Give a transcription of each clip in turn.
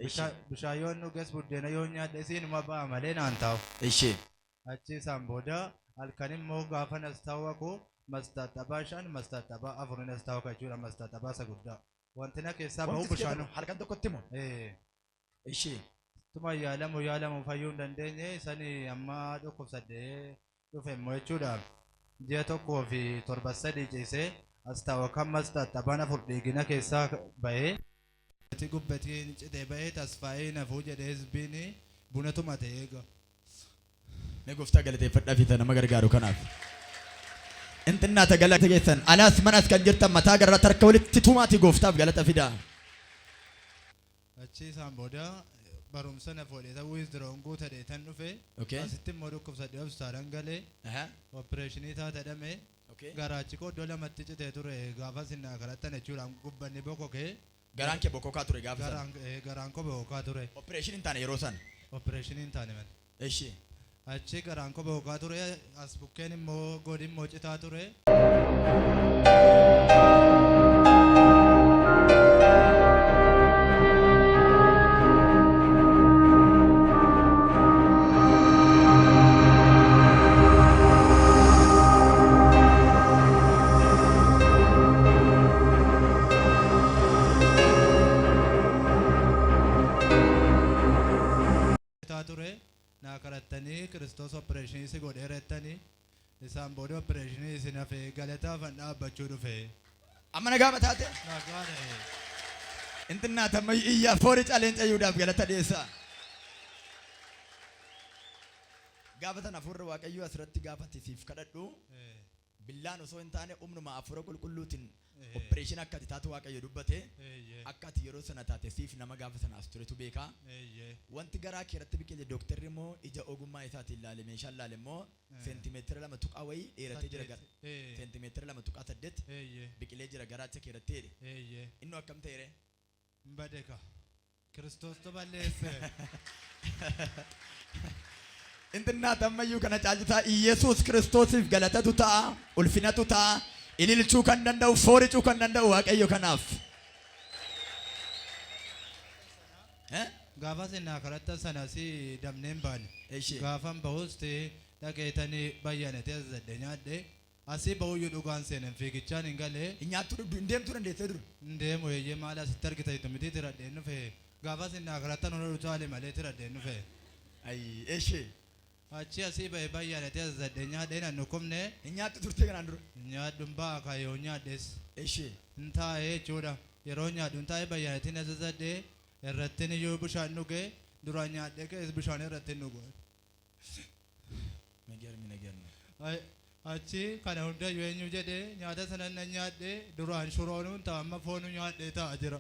Bishayoon nugas buddeena yoo nyaadhe siinuma ba'a malee naan taa'u. Ishee. Achi isaan booda halkan immoo gaafa nas taa'u aku mastaxabaa 5 mastaxabaa 4 nas taa'u jechuudha mastaxabaa isa guddaa. Wanti na keessaa bahu bishaan. Halkan tokkotti moo? Ishee. Tuma yaalamu fayyuu hin dandeenye isani amma dhukkubsadhee dhufe immoo jechuudha. Ji'a tokkoo fi torba sadii ciisee as taa'u kan mastaxabaan 4 dhiigina keessaa bahee. Gubbatiin citee bahee tasfaa'ee nafuu jedhee hizbiin buna tumate eega. Ne gooftaa galateeffadhaa fi nama gargaaru kanaaf. Intinnaa galata keessan alaas manas kan jirtan mataa garratti harka walitti tumaati gooftaaf galata fidaa. Achi isaan booda barumsa na foolii ta'uu isdiroon guutadhee tan dhufe. Asitti immoo dhukkubsadhee hospitaalaan galee. Opereeshinii taatadhame. Garaachi koo iddoo lamatti citee ture gaafa sinnaa kadhattan jechuudhaan gubbanni bokokee. Garaan kee bokokaa ture gaafa sana. Garaan koo bokokaa ture. Opereeshinii hin taane yeroo sana. Opereeshinii hin taane malee. Ishee. Achi garaan koo bokokaa ture as bukkeen immoo godin immoo citaa ture. Kiristoos opereeshinii si godhee reettanii isaan booda opereeshinii si nafee galataaf dhaabbachuu dhufe. Amma nagaa mataate? Nagaadha. Intinnaa tamma iyyaa foori caleen cayyuudhaaf galata dhiyeessaa. Gaafa tana hafuurri Waaqayyoo asirratti gaafatti siif kadhadhu. Billaan osoo hin taane humnuma hafuura qulqulluutiin opereeshinii akka ati taatu Waaqayyo dubbate akka ati yeroo sana taate siif nama gaafa sana as turetu beekaa. Wanti garaa keeratti biqile dooktarri immoo ija ogummaa isaatiin ilaale meeshaan ilaale immoo seentimeetira 2 tuqaa wayii dheeratee jira gara seentimeetira 2 tuqaa 8 biqilee jira garaacha keeratti jedhe. Inni akkam ta'eere? Mbadeka Kiristoos to balleesse. Intinnaa tammayyuu kana caalchisaa Iyesuus Kiristoosiif galatatu ta'a ulfinatu ta'a ililchuu kan danda'u fooricuu kan danda'u Waaqayyo kanaaf. Gaafa sinnaa kadhattan sana si damneen baane. Gaafan bahusti dhaqeetanii bayyanatee azadde nyaadhe asii bahuyyuu dhugaan seenan fiigichaan hin galee. Nyaattuu hin deemtuu dandeessee dur. Hin deemu eeyyee maal asitti argitanitu miti tiradheen dhufe gaafa sinnaa kadhattan hunda dhutaale malee tiradheen dhufe. Eeshee. Achi asii bahee bayyanatee azadde nyaadheen annu kumne. Nyaattu turtee kanaan dura. Nyaadduun ba'a kaayoo nyaadhes. Eeshee. Hin taa'ee jechuudha yeroo nyaadduun taa'ee bayyanatiin azadde. Irrattiin iyyuu bishaan dhugee duraan nyaadhee keessa bishaan irrattiin dhugu. Achi kana hunda yoo eenyu jedhee nyaata sana na nyaadhee duraan shuroonuun ta'a amma foonuu nyaadhee ta'a jira.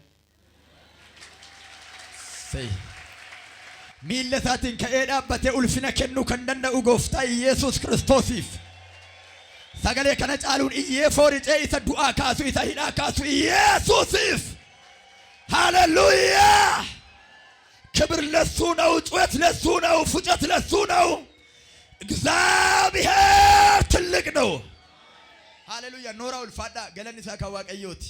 Miilla isaatiin ka'ee dhaabbatee ulfina kennuu kan danda'u gooftaa Iyesuus Kiristoosiif. Sagalee kana caaluun iyyee fooricee isa du'aa kaasu isa hidhaa kaasu Iyesuusiif. ሃሌሉያ! ክብር ለሱ ነው፣ ጩኸት ለሱ ነው፣ ፉጨት ለሱ ነው። እግዚአብሔር ትልቅ ነው። ሃሌሉያ! ኖራ ኡልፋዳ ገለኒ ሳካ ዋቀዮቲ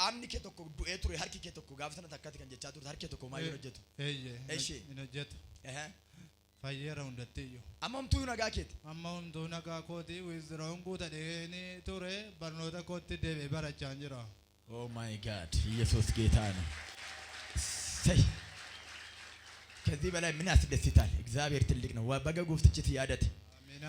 ቃምኒ ከ tokko du'ee ture harki kee tokko gaafa sana takkatti kan jechaa ture harki kee tokko maal hojjetu? Hin hojjetu. Fayyera hundattiyyuu. Amma humtuu nagaa keeti. Amma humtuu nagaa kooti wisdiroon guutadheeni ture barnoota kootti deebi'ee barachaa jira. Oh my God! ኢየሱስ ጌታ ነው። ከዚህ በላይ ምን ያስደስታል? እግዚአብሔር ትልቅ ነው። በገ ጉፍትችት ያደት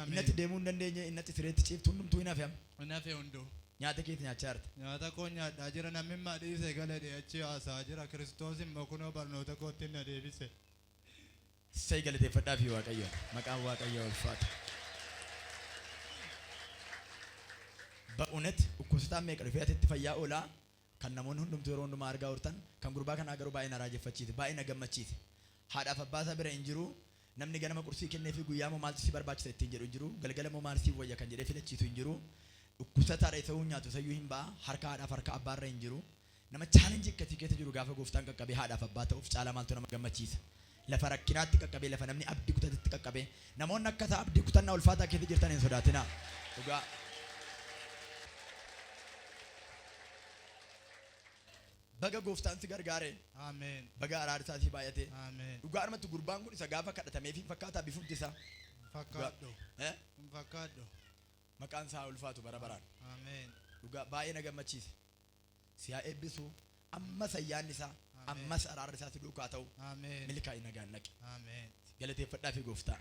እነት ደሙ እንደኛ እነት ስሬት ጭፍት ሁሉም ቱ ይናፈም እናፈ ሁንዱ ኛተ ኬት ኛቻርት ኛታ ኮኛ ዳጅራ ነምማ ዲሰ ገለደ እቺ አሳጅራ ክርስቶስን መኩኖ barnoota kootti na deebise. Say galateeffadhaa fi Waaqayyo maqaan Waaqayyo ulfaatu. Ba'uunet dhukkubsataan meeqa dhufee atitti fayyaa oolaa kan namoonni hundumtuu yeroo hundumaa argaa turtan kan gurbaa kanaa garuu baay'ee na raajeffachiise baay'ee na gammachiise. Haadhaaf abbaa isaa bira hin jiru namni ganama qursii kennee fi guyyaa moo maaltu si barbaachisa ittiin jedhu hin jiru galgala moo maal si wayya kan jedhee filachiisu hin jiru dhukkubsataadha ta'uu nyaatu sayyuu hin ba'a harka haadhaaf harka abbaa irra hin jiru nama chaalenjii akkasii keessa jiru gaafa gooftaan qaqqabee haadhaaf abbaa ta'uuf caalaa maaltu nama gammachiisa. Lafa rakkinaatti qaqqabee lafa namni abdii kutatetti qaqqabee namoonni akkasa abdii kutannaa ulfaataa keessa jirtan hin sodaatinaa. Dhugaa baga gooftaan si gargaare Ameen. baga araarsaa si baay'ate Ameen. dhugaadhumatti gurbaan kun isa gaafa kadhatamee fi fakkaataa bifumti isaa Fakkaadhu. eh Fakkaadhu. maqaan isaa ulfaatu bara baraan Ameen. dhugaa baay'ee na gammachiise si haa eebbisu ammas ayyaanni isaa ammas araarri isaa si duukaa ta'u Ameen. milkaa'ina nagaan naqe Ameen. galateeffadhaa fi gooftaa